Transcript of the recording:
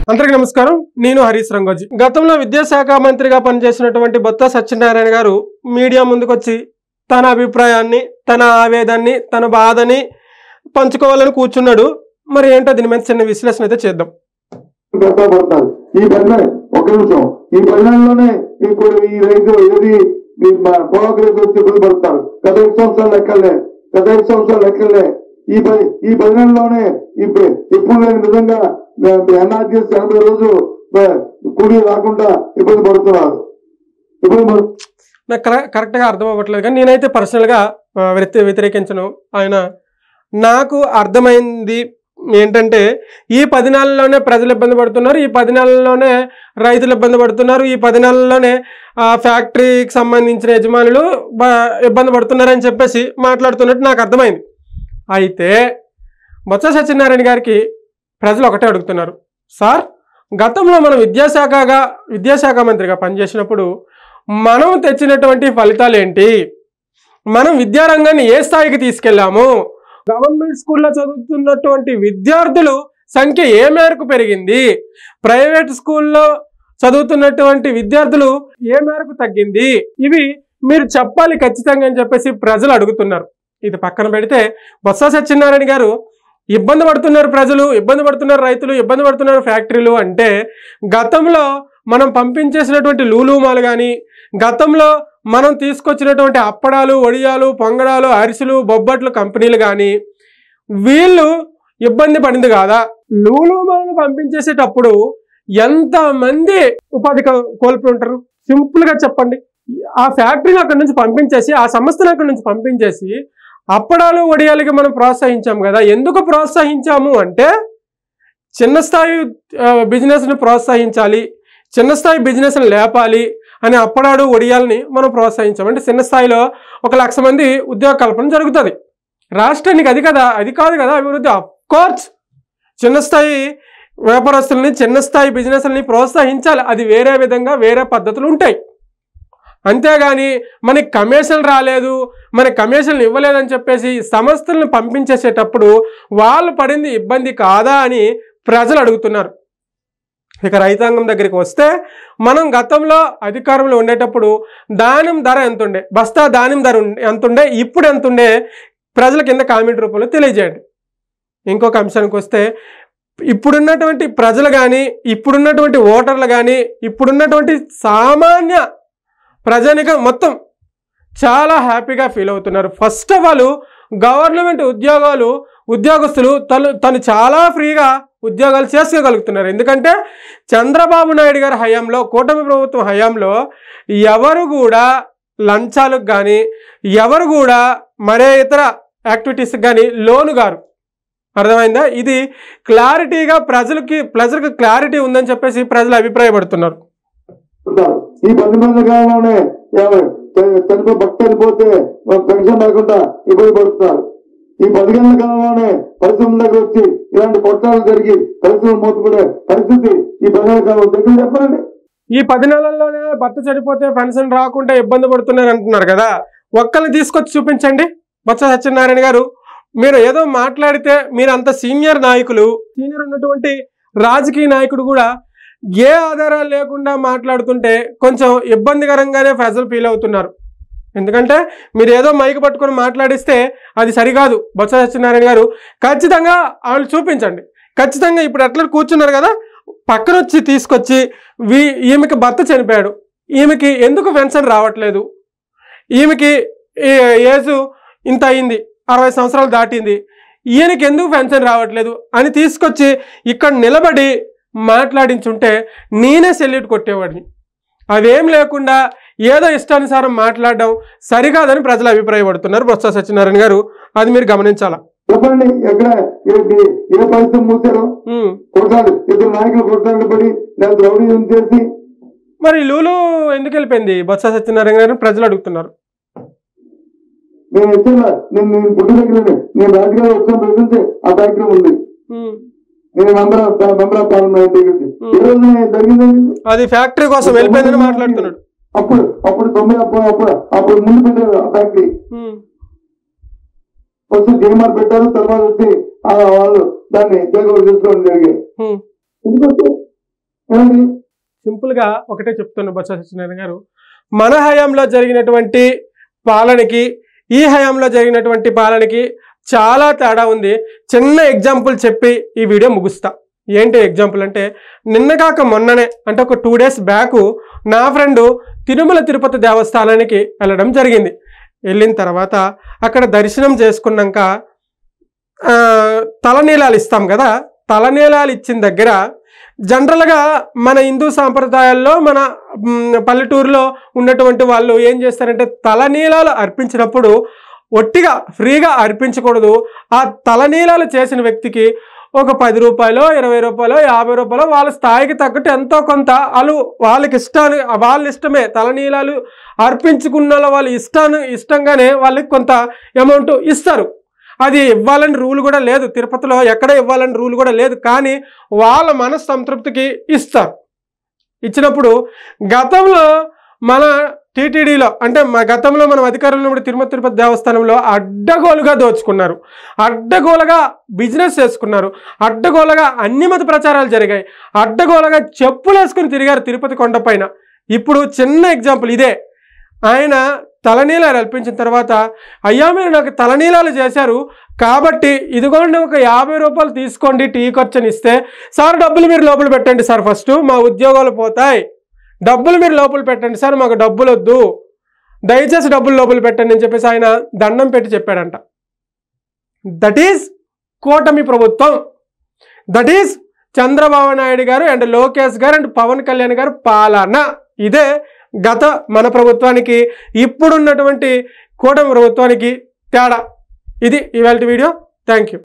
అందరికీ నమస్కారం. నేను హరీష్ రంగోజీ. గతంలో విద్యాశాఖ మంత్రిగా పనిచేసినటువంటి బొత్స సత్యనారాయణ గారు మీడియా ముందుకొచ్చి తన అభిప్రాయాన్ని, తన ఆవేదాన్ని, తన బాధని పంచుకోవాలని కూర్చున్నాడు. మరి ఏంటో దీని మీద చిన్న విశ్లేషణ అయితే చేద్దాం. ఈ పరిణామంలోనే ఇప్పుడు ఈ రైతు ఏది పొగాకు రైతు వచ్చి ఇబ్బంది పడతారు. గత 5 సంవత్సరాలు లెక్కలే ఈ పరిణామంలోనే ఎప్పుడు లేని విధంగా ఎన్ఆర్జీఎస్ 80 రోజులు కూలీ రాకుండా ఇబ్బంది పడుతున్నారు. నాకు కరెక్ట్గా అర్థం అవ్వట్లేదు, కానీ నేనైతే పర్సనల్గా వ్యతిరేకించను. ఆయన నాకు అర్థమైంది ఏంటంటే, ఈ 10 నెలల్లోనే ప్రజలు ఇబ్బంది పడుతున్నారు, ఈ 10 నెలల్లోనే రైతులు ఇబ్బంది పడుతున్నారు, ఈ 10 నెలల్లోనే ఫ్యాక్టరీకి సంబంధించిన యజమానులు ఇబ్బంది పడుతున్నారని చెప్పేసి మాట్లాడుతున్నట్టు నాకు అర్థమైంది. అయితే బొత్స సత్యనారాయణ గారికి ప్రజలు ఒకటే అడుగుతున్నారు, సార్ గతంలో మనం విద్యాశాఖ మంత్రిగా పనిచేసినప్పుడు మనం తెచ్చినటువంటి ఫలితాలు ఏంటి, మనం విద్యారంగాన్ని ఏ స్థాయికి తీసుకెళ్ళాము, గవర్నమెంట్ స్కూల్లో చదువుతున్నటువంటి విద్యార్థుల సంఖ్య ఏ మేరకు పెరిగింది, ప్రైవేట్ స్కూల్లో చదువుతున్నటువంటి విద్యార్థులు ఏ మేరకు తగ్గింది, ఇవి మీరు చెప్పాలి ఖచ్చితంగా అని చెప్పేసి ప్రజలు అడుగుతున్నారు. ఇది పక్కన పెడితే బొత్స సత్యనారాయణ గారు ఇబ్బంది పడుతున్నారు ప్రజలు, ఇబ్బంది పడుతున్నారు రైతులు, ఇబ్బంది పడుతున్నారు ఫ్యాక్టరీలు అంటే, గతంలో మనం పంపించేసినటువంటి లూలు మాల్ కానీ, గతంలో మనం తీసుకొచ్చినటువంటి అప్పడాలు, వడియాలు, పొంగడాలు, అరిసెలు, బొబ్బట్లు కంపెనీలు కానీ వీళ్ళు ఇబ్బంది పడింది కాదా? లూలు మాల్ను పంపించేసేటప్పుడు ఎంతమంది ఉపాధి కోల్పోయి ఉంటారు? సింపుల్గా చెప్పండి. ఆ ఫ్యాక్టరీని అక్కడి నుంచి పంపించేసి, ఆ సంస్థను అక్కడి నుంచి పంపించేసి అప్పడాలు వడియాలకి మనం ప్రోత్సహించాము కదా. ఎందుకు ప్రోత్సహించాము అంటే, చిన్న స్థాయి బిజినెస్ని ప్రోత్సహించాలి, చిన్న స్థాయి బిజినెస్ని లేపాలి అని అప్పడాలు వడియాలని మనం ప్రోత్సహించాము. అంటే చిన్న స్థాయిలో 1,00,000 మంది ఉద్యోగ కల్పన జరుగుతుంది రాష్ట్రానికి. అది కాదు కదా అభివృద్ధి. అఫ్కోర్స్ చిన్న స్థాయి వ్యాపారస్తుల్ని, చిన్న స్థాయి బిజినెస్లని ప్రోత్సహించాలి. అది వేరే విధంగా, వేరే పద్ధతులు ఉంటాయి. అంతేగాని మనకి కమిషన్ రాలేదు, మనకి కమిషన్లు ఇవ్వలేదని చెప్పేసి సంస్థలను పంపించేసేటప్పుడు వాళ్ళు పడింది ఇబ్బంది కాదా అని ప్రజలు అడుగుతున్నారు. ఇక రైతాంగం దగ్గరికి వస్తే, మనం గతంలో అధికారంలో ఉండేటప్పుడు ధాన్యం ధర ఎంత ఉండే, బస్తా ధాన్యం ధర ఎంత ఉండే, ఇప్పుడు ఎంత ఉండే, ప్రజల కింద కామెంట్ రూపంలో తెలియజేయండి. ఇంకొక అంశానికి వస్తే, ఇప్పుడున్నటువంటి ప్రజలు కానీ, ఇప్పుడున్నటువంటి ఓటర్లు కానీ, ఇప్పుడున్నటువంటి సామాన్య ప్రజానికం మొత్తం చాలా హ్యాపీగా ఫీల్ అవుతున్నారు. ఫస్ట్ ఆఫ్ ఆల్ గవర్నమెంట్ ఉద్యోగస్తులు తను చాలా ఫ్రీగా ఉద్యోగాలు చేసుకోగలుగుతున్నారు. ఎందుకంటే చంద్రబాబు నాయుడు గారి హయాంలో, కూటమి ప్రభుత్వం హయాంలో ఎవరు కూడా లంచాలకు కానీ, ఎవరు కూడా మరే ఇతర యాక్టివిటీస్కి కానీ లోను గారు. అర్థమైందా? ఇది క్లారిటీగా ప్రజలకు క్లారిటీ ఉందని చెప్పేసి ప్రజలు అభిప్రాయపడుతున్నారు. ఈ 10 మంది కాలంలోనే చనిపోతే పెన్షన్ లేకుండా ఇబ్బంది పడుతున్నారు. ఈ 10 గంటల కాలంలోనే పరిశ్రమల దగ్గర వచ్చి ఇలాంటి కొట్టాలు జరిగి పరిశ్రమలు మూతపడే పరిస్థితి ఈ 10 నెలల కాలం దగ్గర చెప్పండి. ఈ 10 నెలల్లోనే భర్త చనిపోతే పెన్షన్ రాకుండా ఇబ్బంది పడుతున్నారు అంటున్నారు కదా. ఒక్కరిని తీసుకొచ్చి చూపించండి. బొత్స సత్యనారాయణ గారు, మీరు ఏదో మాట్లాడితే, మీరు అంత సీనియర్ ఉన్నటువంటి రాజకీయ నాయకుడు కూడా ఏ ఆధారాలు లేకుండా మాట్లాడుతుంటే కొంచెం ఇబ్బందికరంగానే ప్రజలు ఫీల్ అవుతున్నారు. ఎందుకంటే మీరు ఏదో మైక్ పట్టుకొని మాట్లాడిస్తే అది సరికాదు. బొత్స సత్యనారాయణ గారు ఖచ్చితంగా వాళ్ళు చూపించండి. ఖచ్చితంగా ఇప్పుడు ఎట్లా కూర్చున్నారు కదా, పక్కన వచ్చి తీసుకొచ్చి ఈమెకి భర్త చనిపోయాడు, ఈమెకి ఎందుకు పెన్షన్ రావట్లేదు, ఈమెకి ఏజ్ ఇంత అయింది, 60 సంవత్సరాలు దాటింది, ఈయనకి ఎందుకు పెన్షన్ రావట్లేదు అని తీసుకొచ్చి ఇక్కడ నిలబడి మాట్లాడించుంటే నేనే సెల్యూట్ కొట్టేవాడిని. అవేం లేకుండా ఏదో ఇష్టానుసారం మాట్లాడడం సరికాదని ప్రజలు అభిప్రాయపడుతున్నారు. బొత్స సత్యనారాయణ గారు, అది మీరు గమనించాలా. చెప్పండి, ఎక్కడ ఏ పరిస్థితి మూసారు? ఇద్దరు నాయకులు కొట్లాడబడి రౌడీజం చేసి మరి లూలు ఎందుకు వెళ్ళిపోయింది బొత్స సత్యనారాయణ గారు ప్రజలు అడుగుతున్నారు. నేను పుట్టి దగ్గర నేను రాజకీయాలు వచ్చిన ఆ కార్యక్రమం ఉంది. అది ఫ్యాక్టరీ కోసం వెళ్ళిపోయిందని మాట్లాడుతున్నాడు. అప్పుడు ముందు పెట్టారు ఆ ఫ్యాక్టరీ. ఫస్ట్ జేమార్ పెట్టారు, తర్వాత వచ్చి వాళ్ళు దాన్ని టేక్ ఓవర్ చేసుకోవడం జరిగాయి. ఎందుకంటే ఏమండి? సింపుల్గా ఒకటే చెప్తున్నా బొత్స సత్యనారాయణ గారు, మన హయాంలో జరిగినటువంటి పాలనకి ఈ హయాంలో జరిగినటువంటి పాలనకి చాలా తేడా ఉంది. చిన్న ఎగ్జాంపుల్ చెప్పి ఈ వీడియో ముగుస్తా. ఏంటి ఎగ్జాంపుల్ అంటే, నిన్న కాక మొన్ననే అంటే ఒక 2 days బ్యాక్ నా ఫ్రెండు తిరుమల తిరుపతి దేవస్థానానికి వెళ్ళడం జరిగింది. వెళ్ళిన తర్వాత అక్కడ దర్శనం చేసుకున్నాక తలనీలాలు ఇస్తాం కదా, తలనీలాలు ఇచ్చిన దగ్గర జనరల్గా మన హిందూ సాంప్రదాయాల్లో మన పల్లెటూరులో ఉన్నటువంటి వాళ్ళు ఏం చేస్తారంటే, తలనీలాలు అర్పించినప్పుడు ఒట్టిగా ఫ్రీగా అర్పించకూడదు. ఆ తలనీలాలు చేసిన వ్యక్తికి ఒక 10 రూపాయలు, 20 రూపాయలు, 50 రూపాయలు వాళ్ళ స్థాయికి తగ్గట్టు ఎంతో కొంత వాళ్ళకి వాళ్ళ ఇష్టమే. తలనీలాలు అర్పించుకున్న వాళ్ళు ఇష్టంగానే వాళ్ళకి కొంత అమౌంట్ ఇస్తారు. అది ఇవ్వాలని రూల్ కూడా లేదు, తిరుపతిలో ఎక్కడ ఇవ్వాలని రూల్ కూడా లేదు. కానీ వాళ్ళ మనస్సంతృప్తికి ఇస్తారు. ఇచ్చినప్పుడు గతంలో మన టీటీడీలో అంటే గతంలో మనం అధికారంలో ఉన్నప్పుడు తిరుమల తిరుపతి దేవస్థానంలో అడ్డగోలుగా దోచుకున్నారు, అడ్డగోలుగా బిజినెస్ చేసుకున్నారు, అడ్డగోలుగా అన్ని మత ప్రచారాలు జరిగాయి, అడ్డగోలుగా చెప్పులు వేసుకుని తిరిగారు తిరుపతి కొండపైన. ఇప్పుడు చిన్న ఎగ్జాంపుల్ ఇదే. ఆయన తలనీలాలు అర్పించిన తర్వాత, అయ్యా మీరు నాకు తలనీలాలు చేశారు కాబట్టి ఇదిగోండి ఒక 50 రూపాయలు తీసుకోండి టీ ఖర్చుని ఇస్తే, సార్ డబ్బులు మీరు లోపల పెట్టండి సార్, ఫస్ట్ మా ఉద్యోగాలు పోతాయి, డబ్బులు మీరు లోపల పెట్టండి సార్, మాకు డబ్బులు వద్దు, దయచేసి డబ్బులు లోపల పెట్టండి అని చెప్పేసి ఆయన దండం పెట్టి చెప్పాడంట. దట్ ఈజ్ కూటమి ప్రభుత్వం. దట్ ఈజ్ చంద్రబాబు నాయుడు గారు అండ్ లోకేష్ గారు అండ్ పవన్ కళ్యాణ్ గారు పాలన. ఇదే గత మన ప్రభుత్వానికి ఇప్పుడున్నటువంటి కూటమి ప్రభుత్వానికి తేడా. ఇది ఇవాళ వీడియో. Thank you.